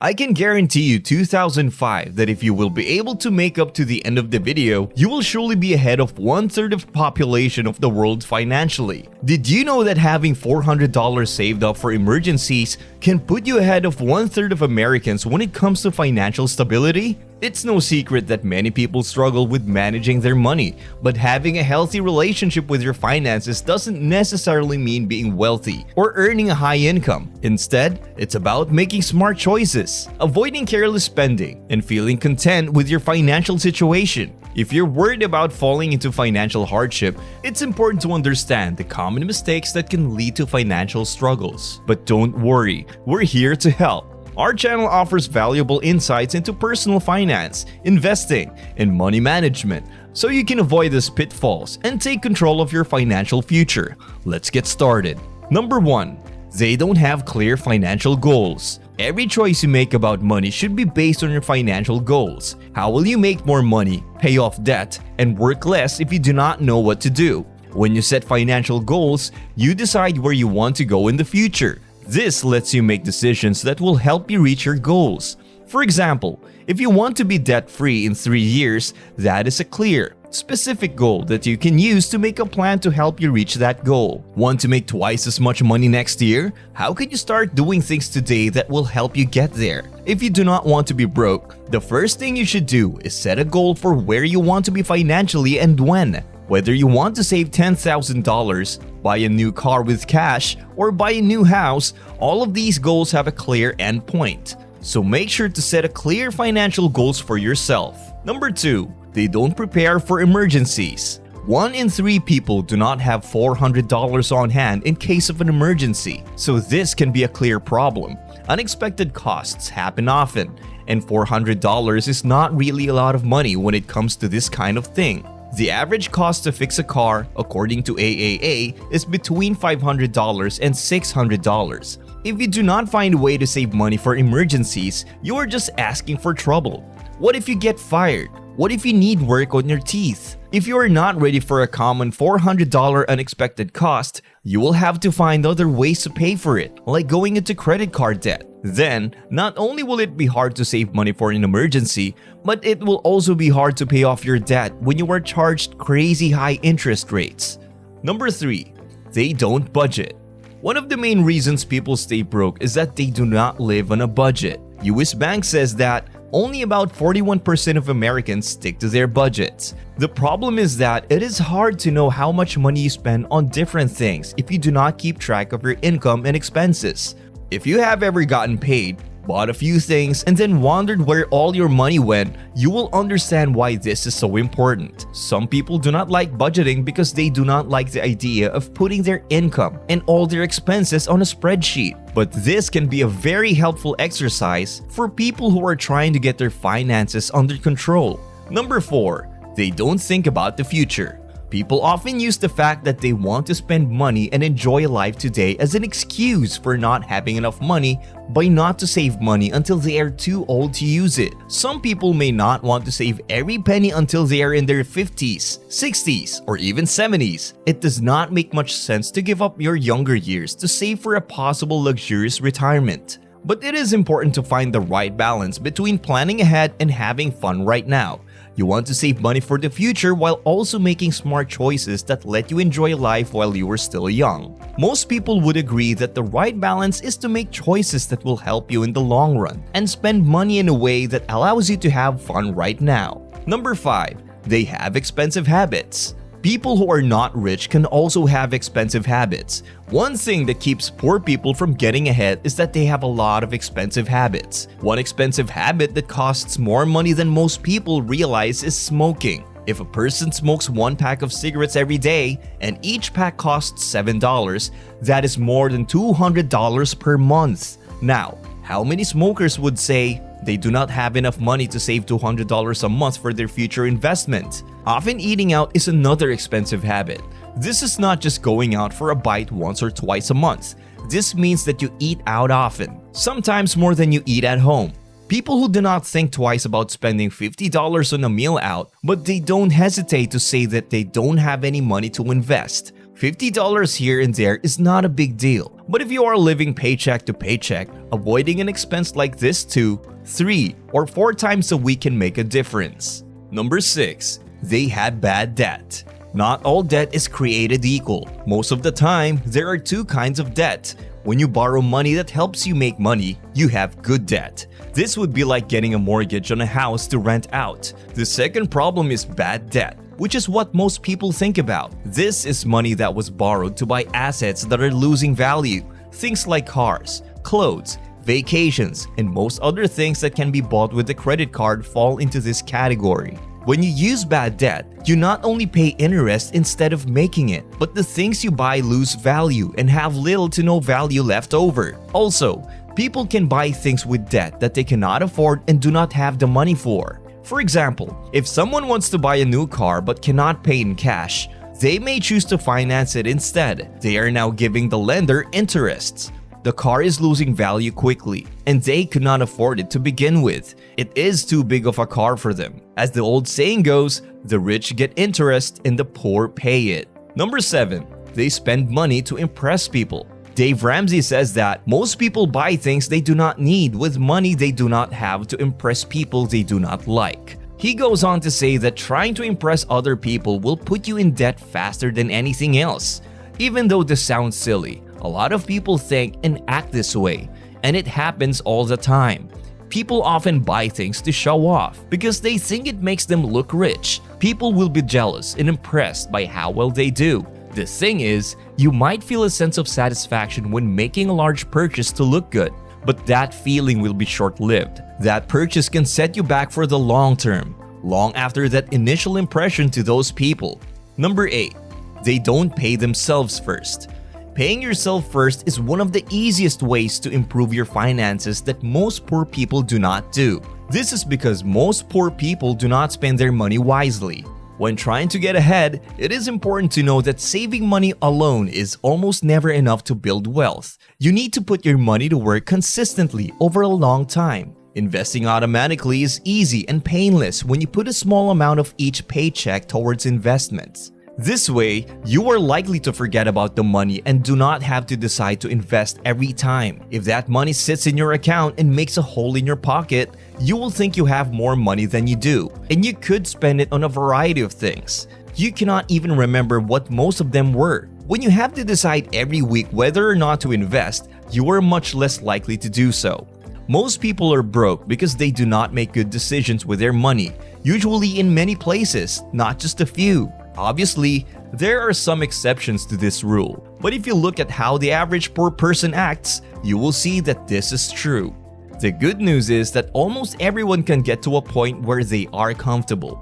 I can guarantee you 2005 that if you will be able to make up to the end of the video, you will surely be ahead of 1/3 of the population of the world financially. Did you know that having $400 saved up for emergencies can put you ahead of 1/3 of Americans when it comes to financial stability? It's no secret that many people struggle with managing their money, but having a healthy relationship with your finances doesn't necessarily mean being wealthy or earning a high income. Instead, it's about making smart choices, avoiding careless spending, and feeling content with your financial situation. If you're worried about falling into financial hardship, it's important to understand the common mistakes that can lead to financial struggles. But don't worry, we're here to help. Our channel offers valuable insights into personal finance, investing, and money management, so you can avoid these pitfalls and take control of your financial future. Let's get started. Number 1. They don't have clear financial goals. Every choice you make about money should be based on your financial goals. How will you make more money, pay off debt, and work less if you do not know what to do? When you set financial goals, you decide where you want to go in the future. This lets you make decisions that will help you reach your goals. For example, if you want to be debt-free in 3 years, that is a clear, specific goal that you can use to make a plan to help you reach that goal. Want to make twice as much money next year? How can you start doing things today that will help you get there? If you do not want to be broke, the first thing you should do is set a goal for where you want to be financially and when. Whether you want to save $10,000, buy a new car with cash, or buy a new house, all of these goals have a clear end point. So make sure to set a clear financial goals for yourself. Number 2. They don't prepare for emergencies. 1 in 3 people do not have $400 on hand in case of an emergency, so this can be a clear problem. Unexpected costs happen often, and $400 is not really a lot of money when it comes to this kind of thing. The average cost to fix a car, according to AAA, is between $500 and $600. If you do not find a way to save money for emergencies, you are just asking for trouble. What if you get fired? What if you need work on your teeth? If you are not ready for a common $400 unexpected cost, you will have to find other ways to pay for it, like going into credit card debt. Then, not only will it be hard to save money for an emergency, but it will also be hard to pay off your debt when you are charged crazy high interest rates. Number 3. They don't budget. One of the main reasons people stay broke is that they do not live on a budget. US Bank says that only about 41% of Americans stick to their budgets. The problem is that it is hard to know how much money you spend on different things if you do not keep track of your income and expenses. If you have ever gotten paid, bought a few things, and then wondered where all your money went, you will understand why this is so important. Some people do not like budgeting because they do not like the idea of putting their income and all their expenses on a spreadsheet. But this can be a very helpful exercise for people who are trying to get their finances under control. Number 4. They don't think about the future. People often use the fact that they want to spend money and enjoy life today as an excuse for not having enough money by not to save money until they are too old to use it. Some people may not want to save every penny until they are in their 50s, 60s, or even 70s. It does not make much sense to give up your younger years to save for a possible luxurious retirement. But it is important to find the right balance between planning ahead and having fun right now. You want to save money for the future while also making smart choices that let you enjoy life while you are still young. Most people would agree that the right balance is to make choices that will help you in the long run and spend money in a way that allows you to have fun right now. Number 5. They have expensive habits. People who are not rich can also have expensive habits. One thing that keeps poor people from getting ahead is that they have a lot of expensive habits. One expensive habit that costs more money than most people realize is smoking. If a person smokes 1 pack of cigarettes every day and each pack costs $7, that is more than $200 per month. Now, how many smokers would say they do not have enough money to save $200 a month for their future investment? Often eating out is another expensive habit. This is not just going out for a bite once or twice a month. This means that you eat out often, sometimes more than you eat at home. People who do not think twice about spending $50 on a meal out, but they don't hesitate to say that they don't have any money to invest. $50 here and there is not a big deal. But if you are living paycheck to paycheck, avoiding an expense like this 2, 3, or 4 times a week can make a difference. Number 6. They had bad debt. Not all debt is created equal. Most of the time, there are 2 kinds of debt. When you borrow money that helps you make money, you have good debt. This would be like getting a mortgage on a house to rent out. The second problem is bad debt, which is what most people think about. This is money that was borrowed to buy assets that are losing value. Things like cars, clothes, vacations, and most other things that can be bought with a credit card fall into this category. When you use bad debt, you not only pay interest instead of making it, but the things you buy lose value and have little to no value left over. Also, people can buy things with debt that they cannot afford and do not have the money for. For example, if someone wants to buy a new car but cannot pay in cash, they may choose to finance it instead. They are now giving the lender interests. The car is losing value quickly, and they could not afford it to begin with. It is too big of a car for them. As the old saying goes, the rich get interest and the poor pay it. Number 7. They spend money to impress people. Dave Ramsey says that most people buy things they do not need with money they do not have to impress people they do not like. He goes on to say that trying to impress other people will put you in debt faster than anything else. Even though this sounds silly, a lot of people think and act this way, and it happens all the time. People often buy things to show off because they think it makes them look rich. People will be jealous and impressed by how well they do. The thing is, you might feel a sense of satisfaction when making a large purchase to look good, but that feeling will be short-lived. That purchase can set you back for the long term, long after that initial impression to those people. Number 8. They don't pay themselves first. Paying yourself first is one of the easiest ways to improve your finances that most poor people do not do. This is because most poor people do not spend their money wisely. When trying to get ahead, it is important to know that saving money alone is almost never enough to build wealth. You need to put your money to work consistently over a long time. Investing automatically is easy and painless when you put a small amount of each paycheck towards investments. This way, you are likely to forget about the money and do not have to decide to invest every time. If that money sits in your account and makes a hole in your pocket, you will think you have more money than you do, and you could spend it on a variety of things. You cannot even remember what most of them were. When you have to decide every week whether or not to invest, you are much less likely to do so. Most people are broke because they do not make good decisions with their money, usually in many places, not just a few. Obviously, there are some exceptions to this rule, but if you look at how the average poor person acts, you will see that this is true. The good news is that almost everyone can get to a point where they are comfortable.